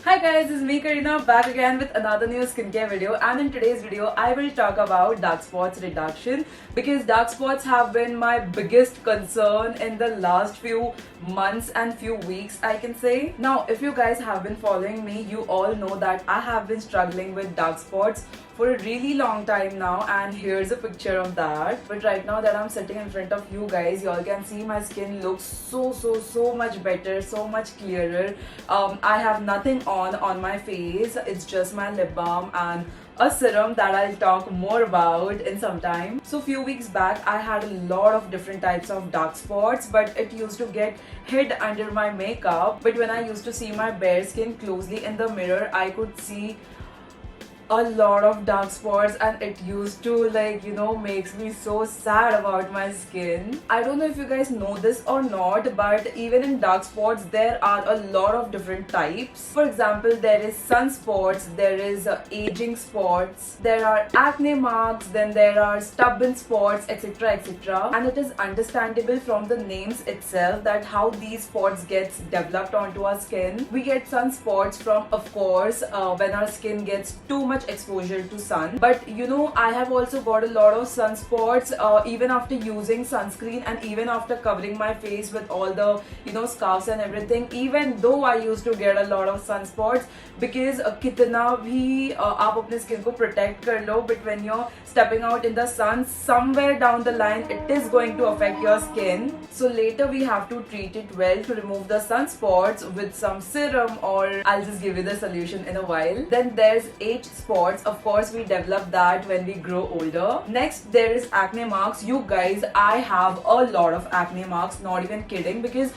Hi guys, this is me Karina back again with another new skincare video, and in today's video I will talk about dark spots reduction because dark spots have been my biggest concern in the last few months and few weeks, I can say. Now if you guys have been following me, you all know that I have been struggling with dark spots for a really long time now, and here's a picture of that. But right now that I'm sitting in front of you guys, y'all can see my skin looks so much better, so much clearer. I have nothing on my face. It's just my lip balm and a serum that I'll talk more about in some time. So few weeks back I had a lot of different types of dark spots, but it used to get hid under my makeup. But when I used to see my bare skin closely in the mirror, I could see a lot of dark spots, and it used to makes me so sad about my skin. I don't know if you guys know this or not, but even in dark spots there are a lot of different types. For example, there is sunspots, there is aging spots, there are acne marks, then there are stubborn spots, etc. And it is understandable from the names itself that how these spots gets developed onto our skin. We get sunspots from, of course, when our skin gets too much exposure to sun. But I have also got a lot of sunspots even after using sunscreen and even after covering my face with all the scarves and everything. Even though I used to get a lot of sunspots, because कितना भी आप अपने skin को protect कर लो, but when you're stepping out in the sun, somewhere down the line it is going to affect your skin. So later we have to treat it well to remove the sunspots with some serum, or I'll just give you the solution in a while. Then there's age spots. Of course, we develop that when we grow older. Next, there is acne marks. You guys, I have a lot of acne marks, not even kidding, because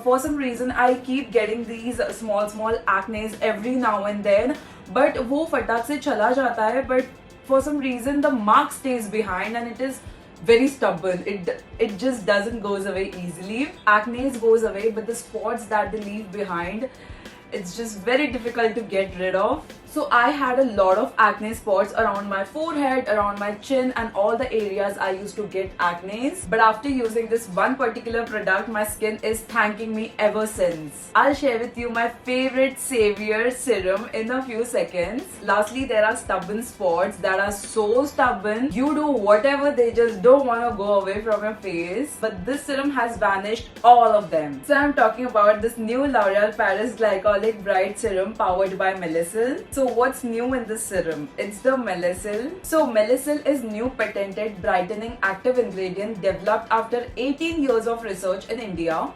for some reason I keep getting these small acnes every now and then, but वो फटाक से चला जाता है, but for some reason the mark stays behind and it is very stubborn. It just doesn't goes away easily. Acne goes away, but the spots that they leave behind, it's just very difficult to get rid of. So I had a lot of acne spots around my forehead, around my chin, and all the areas I used to get acne. But after using this one particular product, my skin is thanking me ever since. I'll share with you my favorite savior serum in a few seconds. Lastly, there are stubborn spots that are so stubborn. You do whatever, they just don't want to go away from your face. But this serum has vanished all of them. So I'm talking about this new L'Oreal Paris Glycolic Bright Serum powered by Melisyl. So what's new in this serum? It's the Melisyl. So Melisyl is new patented brightening active ingredient developed after 18 years of research in India,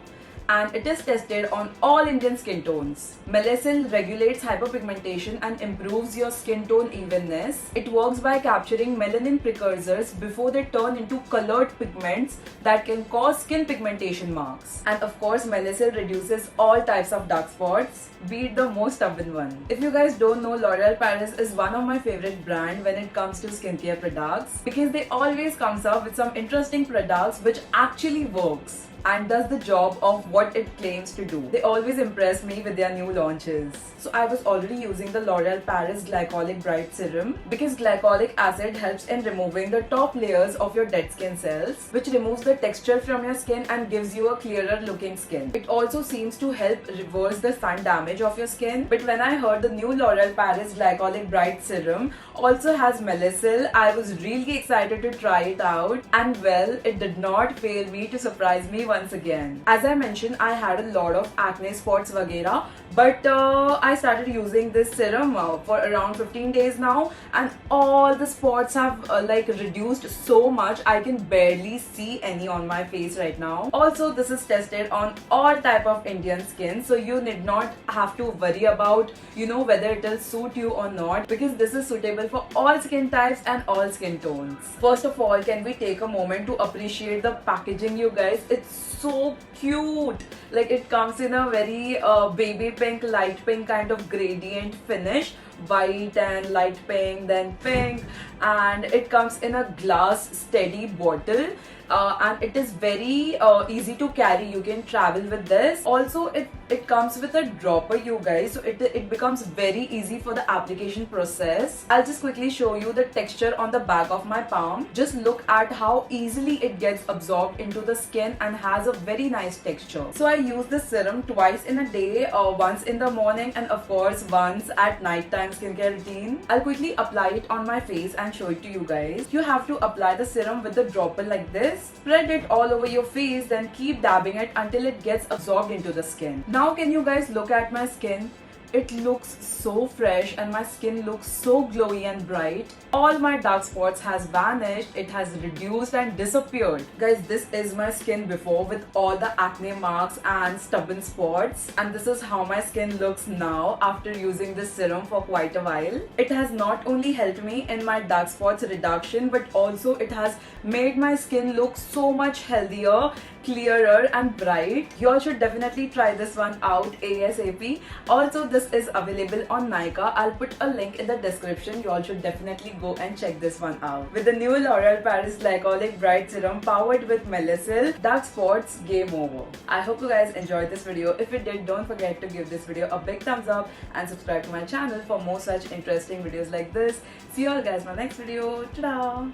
and it is tested on all Indian skin tones. Melisyl regulates hyperpigmentation and improves your skin tone evenness. It works by capturing melanin precursors before they turn into colored pigments that can cause skin pigmentation marks. And of course, Melisyl reduces all types of dark spots, be it the most stubborn one. If you guys don't know, L'Oreal Paris is one of my favorite brands when it comes to skincare products, because they always comes up with some interesting products which actually works and does the job of what it claims to do. They always impress me with their new launches. So I was already using the L'Oreal Paris Glycolic Bright Serum because glycolic acid helps in removing the top layers of your dead skin cells, which removes the texture from your skin and gives you a clearer looking skin. It also seems to help reverse the sun damage of your skin. But when I heard the new L'Oreal Paris Glycolic Bright Serum also has Melisyl, I was really excited to try it out, and well, it did not fail me to surprise me once again. As I mentioned, I had a lot of acne spots vagera, but I started using this serum for around 15 days now, and all the spots have reduced so much. I can barely see any on my face right now. Also, this is tested on all type of Indian skin, so you need not have to worry about whether it will suit you or not, because this is suitable for all skin types and all skin tones. First of all, can we take a moment to appreciate the packaging, you guys? It's so cute. Like, it comes in a very baby pink, light pink kind of gradient finish, white and light pink, then pink, and it comes in a glass steady bottle. and it is very easy to carry. You can travel with this. Also, it comes with a dropper, you guys, so it becomes very easy for the application process. I'll just quickly show you the texture on the back of my palm. Just look at how easily it gets absorbed into the skin and has a very nice texture. So I use this serum twice in a day, once in the morning and of course once at night time skincare routine. I'll quickly apply it on my face and show it to you guys. You have to apply the serum with the dropper like this. Spread it all over your face, then keep dabbing it until it gets absorbed into the skin. Now can you guys look at my skin? It looks so fresh and my skin looks so glowy and bright. All my dark spots has vanished. It has reduced and disappeared. Guys, this is my skin before with all the acne marks and stubborn spots. And this is how my skin looks now after using this serum for quite a while. It has not only helped me in my dark spots reduction, but also it has made my skin look so much healthier, clearer and bright. You all should definitely try this one out ASAP. Also, this is available on Nykaa. I'll put a link in the description. You all should definitely go and check this one out. With the new L'Oreal Paris Glycolic Bright Serum powered with Melasyl, dark spots game over. I hope you guys enjoyed this video. If you did, don't forget to give this video a big thumbs up and subscribe to my channel for more such interesting videos like this. See you all guys in my next video. Ta-da!